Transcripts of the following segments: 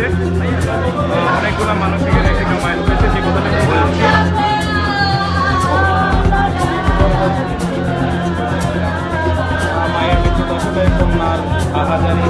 হয়েছে। অনেকগুলো মানুষ এখানে এসে জমায়েত হয়েছে, যে কথাটা আমি বলছি। মায়ের মৃত্যু আসলে কন্যার আহাজারি।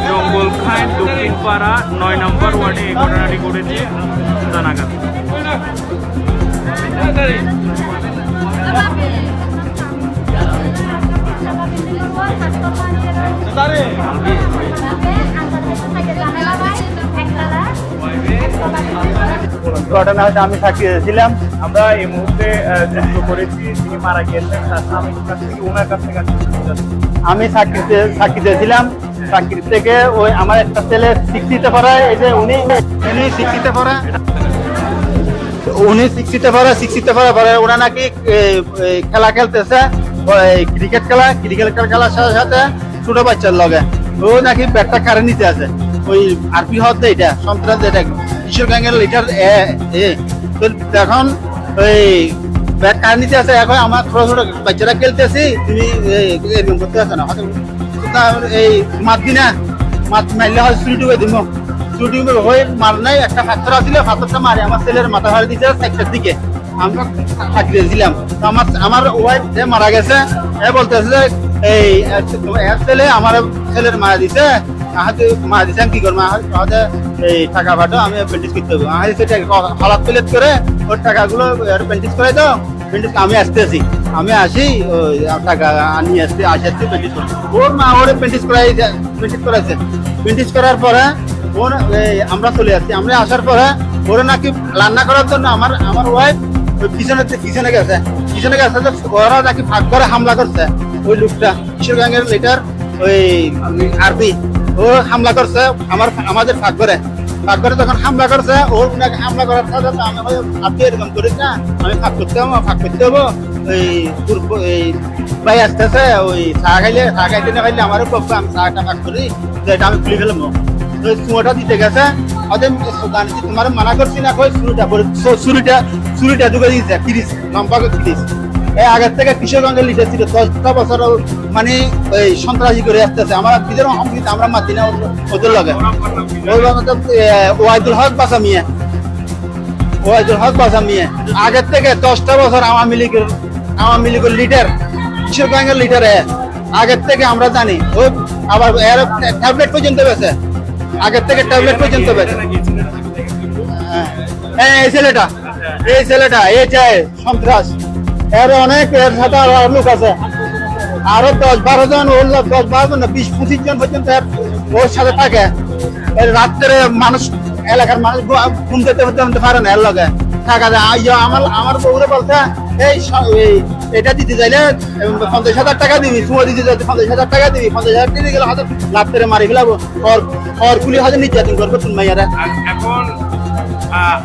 জঙ্গলখান দক্ষিণপাড়া ৯ নম্বর ওয়ার্ডে এই ঘটনাটি ঘটেছে জানাগাত। ঘটনা হচ্ছে আমি সাক্ষী ছিলাম। আমরা এই মুহূর্তে যুক্ত করেছি, তিনি মারা গিয়েছেন, তার স্বামীর কাছ থেকে, ওনার কাছ থেকে আমি সাক্ষী ছিলাম। চাকরি থেকে ওই আমার একটা ছেলে শিক্ষিতে পড়ায়, এই যে উনি শিক্ষিতে পড়া পরে ওরা নাকি খেলা খেলতেছে, ক্রিকেট খেলার সাথে সাথে ছোট বাচ্চার লগে ও নাকি ব্যাটটা কারে নিতে আছে। ওই আরপি হতে এটা সন্ত্রাস, এটা কিশোরগঞ্জের লিটার এখন ওই ব্যাট কারে নিতে আছে। এখন আমার ছোট ছোট বাচ্চারা খেলতেছি, তুমি এরকম করতে আছে না, এই মাত দিনা মাত মারলে হয় চুরি ডুবে দিব, চুরি ডুবে হয়ে মার নাই। একটা পাথর আসছিল, পাথরটা মারে আমার ছেলের মাথা মারি দিয়েছে সাইডটার দিকে। আমরা থাকি দিয়েছিলাম, আমার ওয়াইফ যে মারা গেছে এ বলতেছে যে এই ছেলে আমার ছেলের মারা দিছে, মারা দিছে কি করবো, এই টাকা পাঠো আমি প্যান্টিস করতে হবে। সেটা হলাপ প্লেট করে ওর টাকাগুলো প্যান্টিস করে দাও। আমি আসতেছি, আমি আসি টাকা নিয়ে আসতে আসতে প্যান্টিস করি। ওর মা ওরে প্যান্টিস করাইছে। প্যান্টিস করার পরে ওর আমরা চলে আসছি। আমরা আসার পরে ওরা নাকি রান্না করার জন্য আমার ওয়াইফ ওই পিছনে গেছে ওরা নাকি ভাগ করে হামলা করছে। ওই লোকটা কিশোরগঞ্জের লিটার ওই আরবি ও হামলা করছে আমাদের ভাগ করে তখন হামলা করছে। ওর নাকি হামলা করার সাথে আমি আপনি এরকম করিস না, আমি ফাঁক করতে হবো। ওই ভাই আসতেছে, ওই চা খাইতে না খাইলে আমারও বলবো, আমি চাটা ফাঁক করি, এটা আমি খুলে ফেলবো। চুমোটা দিতে গেছে, তোমার মানা করছি না, চুরিটা ঢুকে দিয়েছে 30 লম্বা 30। আগের থেকে কিশোরগঞ্জের লিটার ছিল 10টা বছর, মানে ওই সন্ত্রাসী করে আসতেছে। আমরা আমরা মাতি না ওদের লগে। ওয়াইদুল হক বাসা মিয়া আগের থেকে 10টা বছর আওয়ামী লীগের লিডার, কিশোরগঞ্জের লিডার। আগের থেকে আমরা জানি। ও আবার ট্যাবলেট পর্যন্ত পেয়েছে, আগের থেকে ট্যাবলেট পর্যন্ত পেয়েছে। হ্যাঁ এই ছেলেটা এই চায় সন্ত্রাস। এর অনেক এর সাথে লোক আছে, আরো 10-12 জন, ওর 10-12 জন না 20-25 জন পর্যন্ত ওর সাথে থাকে। রাত্রে মানুষ, এলাকার মানুষ ঘুম যেতে পারে না এর লগে থাকা যায়। আমার বউরে বলছে এই এটা দিতে চাইলে 50,000 টাকা দিবি, চুমো দিতে চাইলে 50,000 টাকা দিবি, 50,000 দিতে গেলে হয়তো রাত্রে মারি ফেলাবো, কুলি হয়তো নির্যাতন করবো তুমি মাইয়ারা। এখন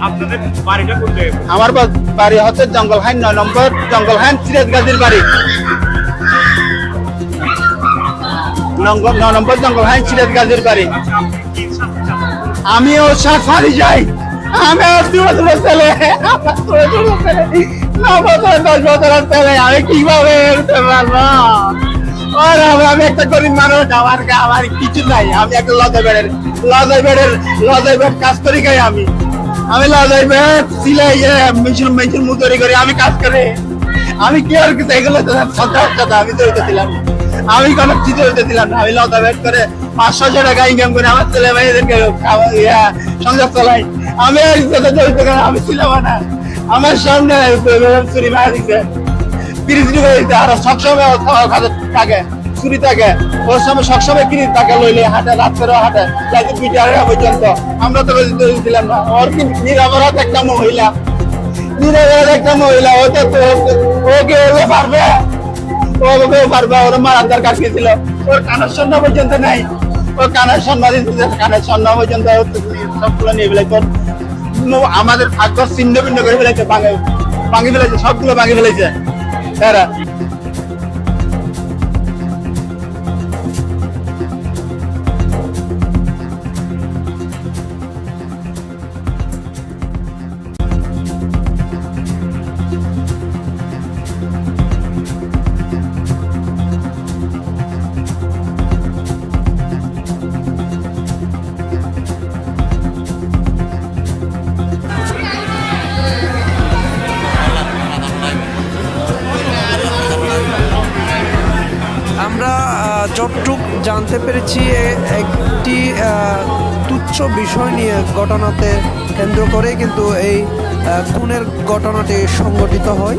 আপনাদের বাড়িটা কোথায়? আমার বাড়ি হচ্ছে জঙ্গলহাইন 9 নম্বর, জঙ্গলহাইন সিরাজ গাজীর বাড়ি। 9 নম্বর জঙ্গলহাইন সিরাজ গাজীর বাড়ি। আমি ওর সাথে যাই, আমি ছেলে 9 বছর 10 বছরের ছেলে, আমি কিভাবে আমি একটা গরিব মানুষ, আমার কিছু নাই। আমি একটা লজাই বেড কাজ করি খাই। আমি লজাই বেড সিলাই মেশিন মুতরি করি, আমি কাজ করি। আমি কি আর কিছু এগুলো আমি জড়িত ছিলাম, আমি কোনো কিছু জড়িত ছিলাম না। আমি লজা বেড করে 500 টাকা ইনকাম করে আমার ছেলে মেয়েদেরকে সংসার চালাই। আমি আর সাথে জড়িত কেন? আমি ছিলাম না, আমার সামনে চুরি মারা দিচ্ছে, পিরিচুরি করে দিচ্ছে। আর সবসময় থাকে চুরি থাকে, ওর সময় সবসময় কিনে থাকে লইলে হাটে, রাত্রেও হাটে, রাতে 2টা পর্যন্ত। আমরা তো ছিলাম না। ওর কি নিরাপরাধ একটা মহিলা, নিরাপরাধ একটা মহিলা, ওটা তো ওকে পারবে, ওকেও পারবে। ওর মারার দরকার কি ছিল? ওর কানের স্বর্ণ পর্যন্ত নাই, ওর কানের স্বর্ণ দিচ্ছে, কানের স্বর্ণ পর্যন্ত সবগুলো নিয়ে ফেলেছে। আমাদের ভাগ্য ছিন্ন ভিন্ন করে ফেলেছে, ভাঙি ফেলেছে, সবগুলো ভাঙি ফেলেছে এরা। আমরা যতটুক জানতে পেরেছি একটি তুচ্ছ বিষয় নিয়ে ঘটনাতে কেন্দ্র করে কিন্তু এই খুনের ঘটনাটি সংঘটিত হয়।